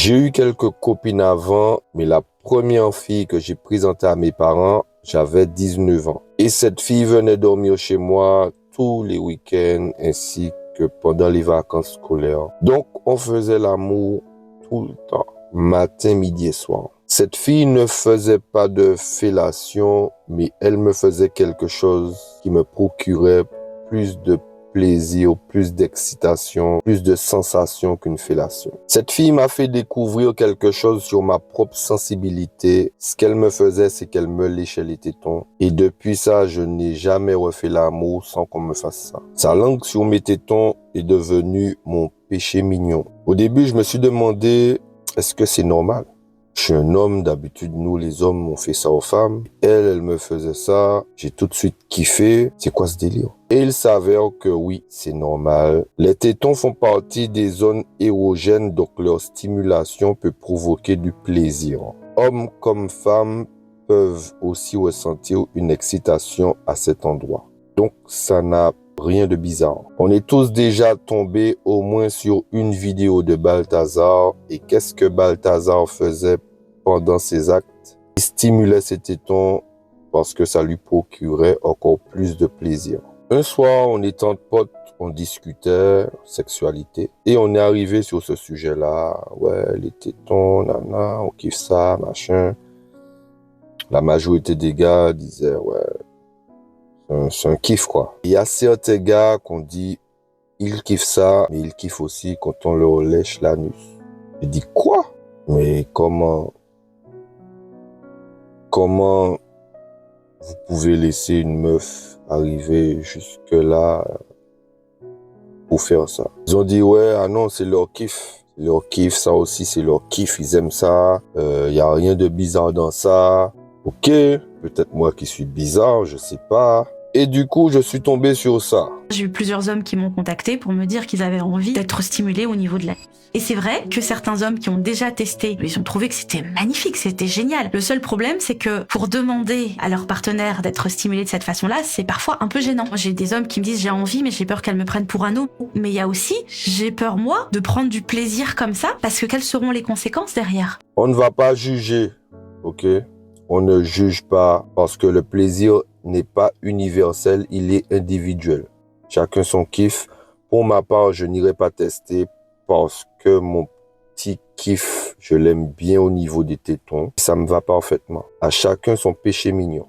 J'ai eu quelques copines avant, mais la première fille que j'ai présentée à mes parents, j'avais 19 ans. Et cette fille venait dormir chez moi tous les week-ends ainsi que pendant les vacances scolaires. Donc, on faisait l'amour tout le temps, matin, midi et soir. Cette fille ne faisait pas de fellation, mais elle me faisait quelque chose qui me procurait plus de plaisir, plus d'excitation, plus de sensation qu'une fellation. Cette fille m'a fait découvrir quelque chose sur ma propre sensibilité. Ce qu'elle me faisait, c'est qu'elle me léchait les tétons. Et depuis ça, je n'ai jamais refait l'amour sans qu'on me fasse ça. Sa langue sur mes tétons est devenue mon péché mignon. Au début, je me suis demandé, est-ce que c'est normal? Je suis un homme, d'habitude, nous les hommes, on fait ça aux femmes. Elle me faisait ça, j'ai tout de suite kiffé. C'est quoi ce délire? Et il s'avère que oui, c'est normal. Les tétons font partie des zones érogènes, donc leur stimulation peut provoquer du plaisir. Hommes comme femmes peuvent aussi ressentir une excitation à cet endroit. Donc ça n'a rien de bizarre. On est tous déjà tombés au moins sur une vidéo de Balthazar. Et qu'est-ce que Balthazar faisait pendant ses actes? Il stimulait ses tétons parce que ça lui procurait encore plus de plaisir. Un soir, on était entre potes, on discutait sexualité et on est arrivé sur ce sujet-là. Ouais, les tétons, nana, on kiffe ça, machin. La majorité des gars disaient, ouais, c'est un kiff, quoi. Il y a certains gars qu'on dit, ils kiffent ça, mais ils kiffent aussi quand on leur lèche l'anus. Je dis, quoi? Mais comment vous pouvez laisser une meuf arriver jusque-là pour faire ça? Ils ont dit, ouais, ah non, c'est leur kiff. Leur kiff, ça aussi, c'est leur kiff. Ils aiment ça. Y a rien de bizarre dans ça. Ok, peut-être moi qui suis bizarre, je sais pas. Et du coup, je suis tombé sur ça. J'ai eu plusieurs hommes qui m'ont contacté pour me dire qu'ils avaient envie d'être stimulés au niveau de la... Et c'est vrai que certains hommes qui ont déjà testé, ils ont trouvé que c'était magnifique, c'était génial. Le seul problème, c'est que pour demander à leur partenaire d'être stimulé de cette façon-là, c'est parfois un peu gênant. J'ai des hommes qui me disent j'ai envie, mais j'ai peur qu'elle me prenne pour un homme. Mais il y a aussi, j'ai peur moi de prendre du plaisir comme ça, parce que quelles seront les conséquences derrière? On ne va pas juger, ok? On ne juge pas parce que le plaisir n'est pas universel, il est individuel. Chacun son kiff. Pour ma part, je n'irai pas tester parce que mon petit kiff, je l'aime bien au niveau des tétons. Ça me va parfaitement. À chacun son péché mignon.